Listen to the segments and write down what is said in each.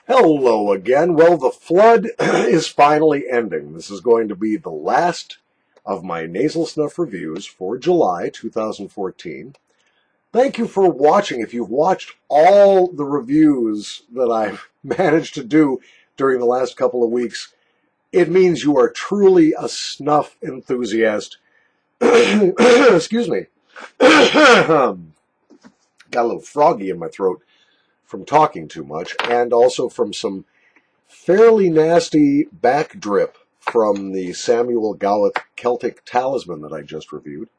Hello again. Well, the flood is finally ending. This is going to be the last of my nasal snuff reviews for July 2014. Thank you for watching. If you've watched all the reviews that I've managed to do during the last couple of weeks, it means you are truly a snuff enthusiast. Excuse me. Got a little froggy in my throat from talking too much, and also from some fairly nasty back drip from the Samuel Gawith Celtic Talisman that I just reviewed.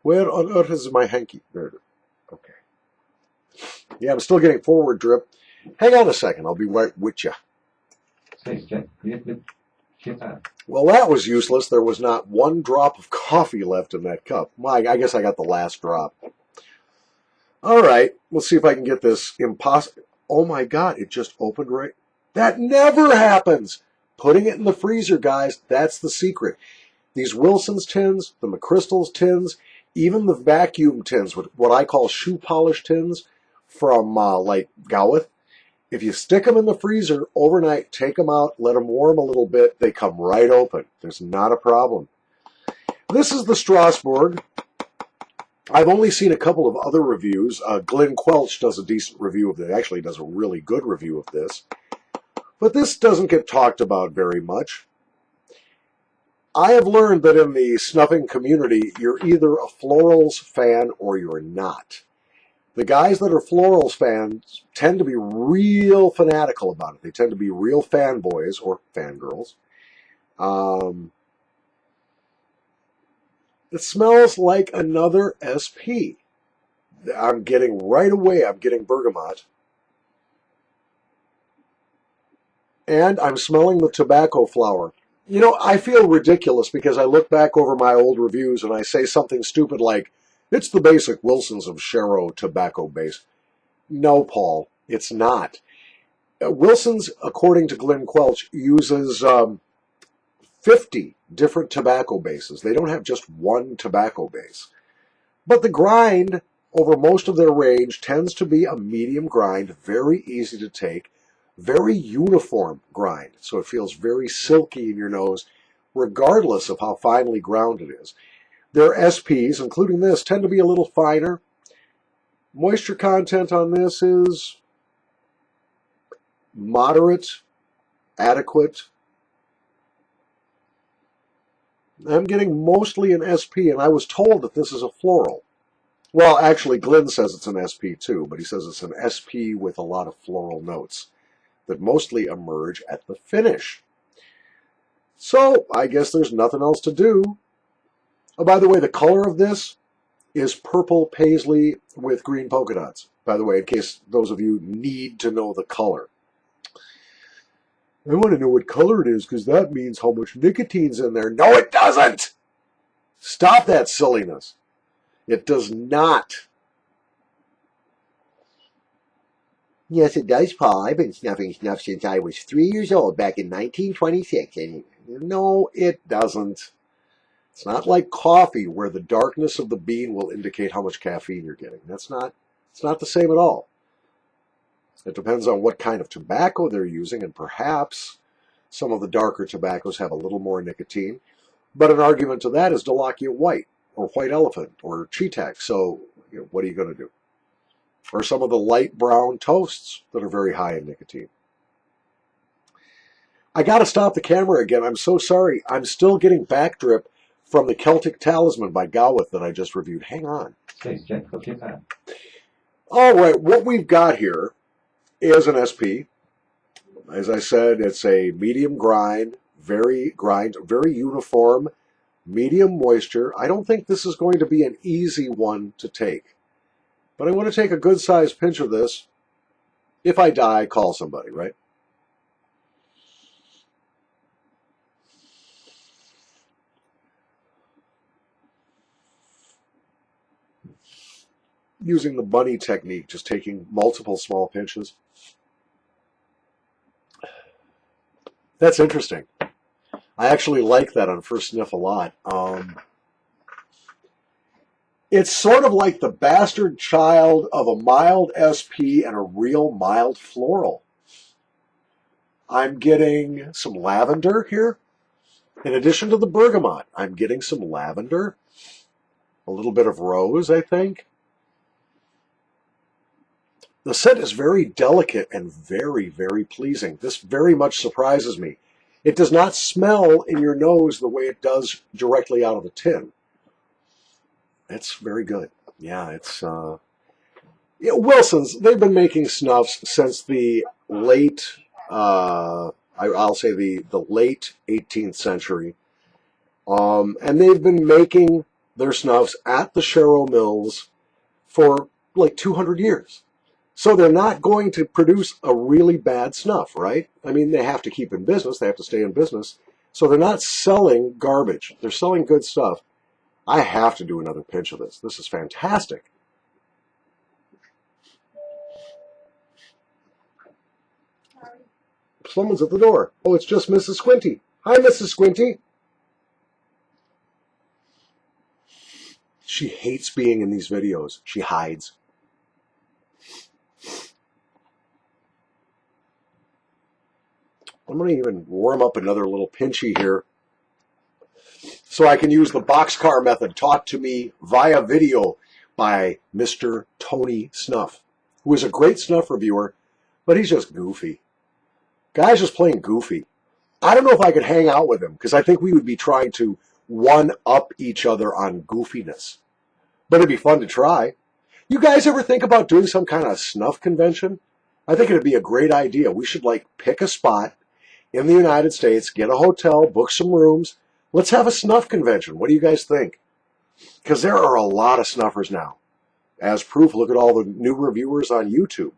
Where on earth is my hanky? There. Okay. Yeah, I'm still getting forward drip. Hang on a second, I'll be right with you. Well, that was useless. There was not one drop of coffee left in that cup. Well, I guess I got the last drop. All right, let's see if I can get this impossible. Oh my God, it just opened right. That never happens. Putting it in the freezer, guys, that's the secret. These Wilson's tins, the McChrystal's tins, even the vacuum tins, what I call shoe polish tins from like Gawith, if you stick them in the freezer overnight, take them out, let them warm a little bit, they come right open. There's not a problem. This is the Strasbourg. I've only seen a couple of other reviews. Glenn Quelch does a decent review of this. Actually does a really good review of this. But this doesn't get talked about very much. I have learned that in the snuffing community, you're either a florals fan or you're not. The guys that are florals fans tend to be real fanatical about it. They tend to be real fanboys or fangirls. It smells like another SP. I'm getting right away, I'm getting bergamot. And I'm smelling the tobacco flower. You know, I feel ridiculous because I look back over my old reviews and I say something stupid like, it's the basic Wilson's of Shero tobacco base. No, Paul, it's not. Wilson's, according to Glenn Quelch, uses 50 different tobacco bases. They don't have just one tobacco base. But the grind over most of their range tends to be a medium grind, very easy to take, very uniform grind. So it feels very silky in your nose, regardless of how finely ground it is. Their SPs, including this, tend to be a little finer. Moisture content on this is moderate, adequate. I'm getting mostly an SP, and I was told that this is a floral. Well, actually, Glenn says it's an SP too, but he says it's an SP with a lot of floral notes that mostly emerge at the finish. So, I guess there's nothing else to do. Oh, by the way, the color of this is purple paisley with green polka dots. By the way, in case those of you need to know the color. I want to know what color it is because that means how much nicotine's in there. No, it doesn't! Stop that silliness. It does not. Yes, it does, Paul. I've been snuffing snuff since I was 3 years old back in 1926. And no, it doesn't. It's not like coffee where the darkness of the bean will indicate how much caffeine you're getting. It's not the same at all. It depends on what kind of tobacco they're using, and perhaps some of the darker tobaccos have a little more nicotine. But an argument to that is Delakia White, or White Elephant, or Cheetah. So, what are you going to do? Or some of the light brown toasts that are very high in nicotine. I got to stop the camera again. I'm so sorry. I'm still getting back drip from the Celtic Talisman by Gawith that I just reviewed. Hang on. All right, what we've got here is an SP. As I said, it's a medium grind, very uniform, medium moisture. I don't think this is going to be an easy one to take. But I want to take a good-sized pinch of this. If I die, call somebody, right? Using the bunny technique, just taking multiple small pinches. That's interesting. I actually like that on first sniff a lot. It's sort of like the bastard child of a mild SP and a real mild floral. I'm getting some lavender here. In addition to the bergamot, I'm getting some lavender, a little bit of rose, I think. The scent is very delicate and very, very pleasing. This very much surprises me. It does not smell in your nose the way it does directly out of the tin. It's very good. Yeah, it's Wilson's. They've been making snuffs since the late, I'll say the late 18th century, and they've been making their snuffs at the Sharrow Mills for like 200 years. So they're not going to produce a really bad snuff, right? I mean, they have to keep in business. They have to stay in business. So they're not selling garbage. They're selling good stuff. I have to do another pinch of this. This is fantastic. Someone's at the door. Oh, it's just Mrs. Squinty. Hi, Mrs. Squinty. She hates being in these videos. She hides. I'm going to even warm up another little pinchy here so I can use the boxcar method taught to me via video by Mr. Tony Snuff, who is a great snuff reviewer, but he's just goofy. Guy's just plain goofy. I don't know if I could hang out with him because I think we would be trying to one-up each other on goofiness. But it'd be fun to try. You guys ever think about doing some kind of snuff convention? I think it'd be a great idea. We should pick a spot in the United States, get a hotel, book some rooms. Let's have a snuff convention. What do you guys think? Because there are a lot of snuffers now. As proof, look at all the new reviewers on YouTube.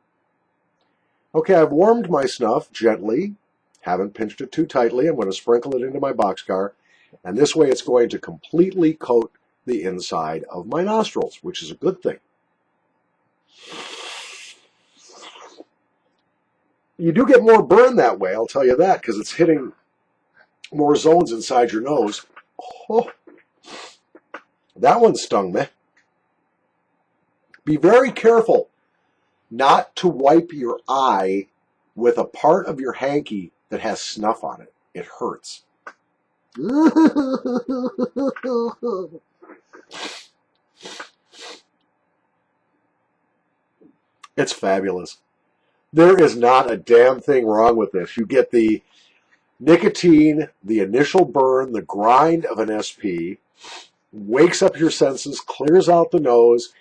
Okay, I've warmed my snuff gently. Haven't pinched it too tightly. I'm going to sprinkle it into my boxcar. And this way it's going to completely coat the inside of my nostrils, which is a good thing. You do get more burn that way, I'll tell you that, because it's hitting more zones inside your nose. Oh, that one stung me. Be very careful not to wipe your eye with a part of your hanky that has snuff on it. It hurts. It's fabulous. There is not a damn thing wrong with this. You get the nicotine, the initial burn, the grind of an SP, wakes up your senses, clears out the nose,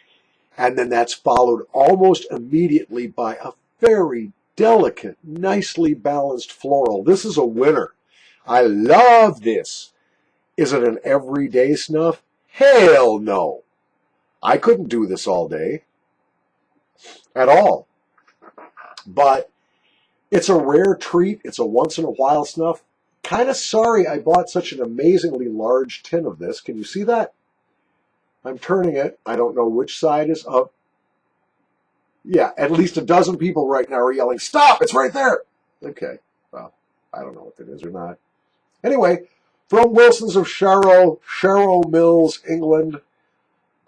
and then that's followed almost immediately by a very delicate, nicely balanced floral. This is a winner. I love this. Is it an everyday snuff? Hell no. I couldn't do this all day at all. But it's a rare treat. It's a once-in-a-while snuff. Kind of sorry I bought such an amazingly large tin of this. Can you see that? I'm turning it. I don't know which side is up. Yeah, at least a dozen people right now are yelling, "Stop! It's right there!" Okay, well, I don't know if it is or not. Anyway, from Wilson's of Sharrow Mills, England,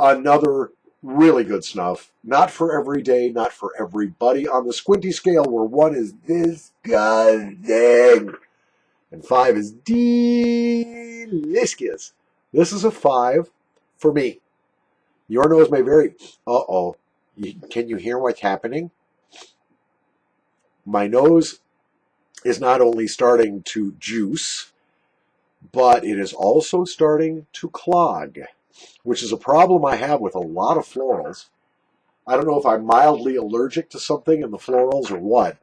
another really good snuff. Not for every day, not for everybody. On the Squeaky Scale, where 1 is disgusting and 5 is delicious. This is a 5 for me. Your nose may vary. Uh-oh. Can you hear what's happening? My nose is not only starting to juice, but it is also starting to clog, which is a problem I have with a lot of florals. I don't know if I'm mildly allergic to something in the florals or what.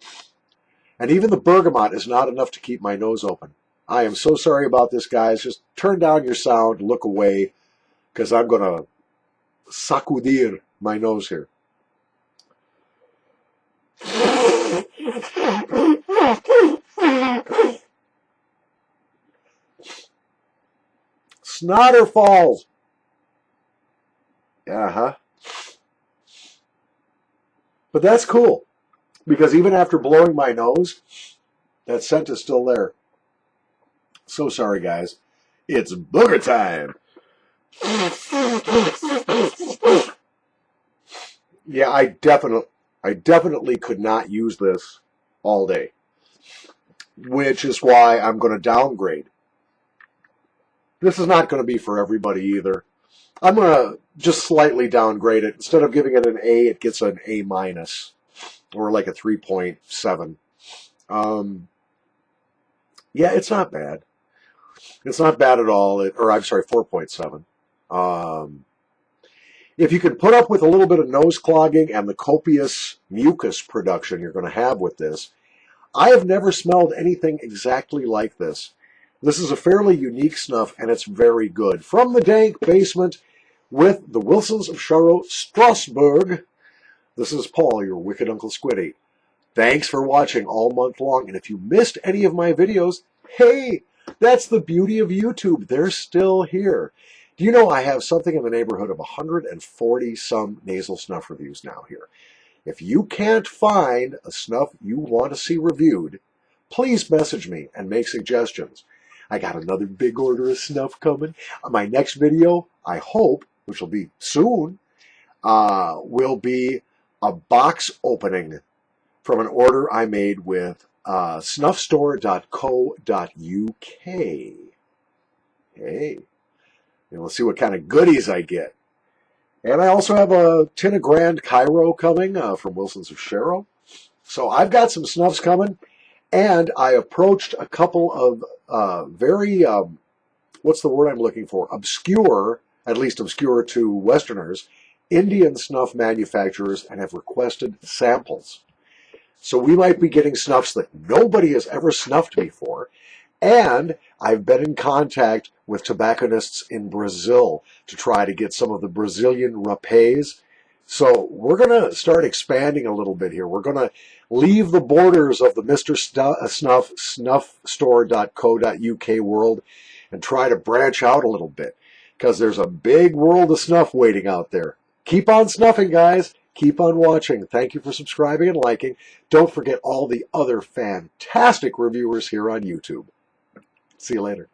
And even the bergamot is not enough to keep my nose open. I am so sorry about this, guys. Just turn down your sound, look away, because I'm going to sacudir my nose here. Snotter falls. Uh-huh. But that's cool, because even after blowing my nose, that scent is still there. So sorry, guys. It's booger time. Yeah, I definitely could not use this all day, which is why I'm going to downgrade. This is not going to be for everybody either. I'm going to just slightly downgrade it. Instead of giving it an A, it gets an A minus, or like a 3.7. Yeah, it's not bad. It's not bad at all. Or I'm sorry, 4.7. If you can put up with a little bit of nose clogging and the copious mucus production you're going to have with this, I have never smelled anything exactly like this. This is a fairly unique snuff, and it's very good. From the dank basement with the Wilsons of Charot, Strasbourg, this is Paul, your wicked Uncle Squiddy. Thanks for watching all month long, and if you missed any of my videos, hey, that's the beauty of YouTube. They're still here. Do you know I have something in the neighborhood of 140 some nasal snuff reviews now here? If you can't find a snuff you want to see reviewed, please message me and make suggestions. I got another big order of snuff coming. My next video, I hope, which will be soon, will be a box opening from an order I made with snuffstore.co.uk. Hey, and we'll see what kind of goodies I get. And I also have a tin of Grand Cairo coming from Wilsons of Charot. So I've got some snuffs coming, and I approached a couple of very, what's the word I'm looking for? Obscure, at least obscure to Westerners, Indian snuff manufacturers, and have requested samples. So we might be getting snuffs that nobody has ever snuffed before. And I've been in contact with tobacconists in Brazil to try to get some of the Brazilian rapés. So we're going to start expanding a little bit here. We're going to leave the borders of the Mr. Snuff, snuffstore.co.uk world and try to branch out a little bit, because there's a big world of snuff waiting out there. Keep on snuffing, guys. Keep on watching. Thank you for subscribing and liking. Don't forget all the other fantastic reviewers here on YouTube. See you later.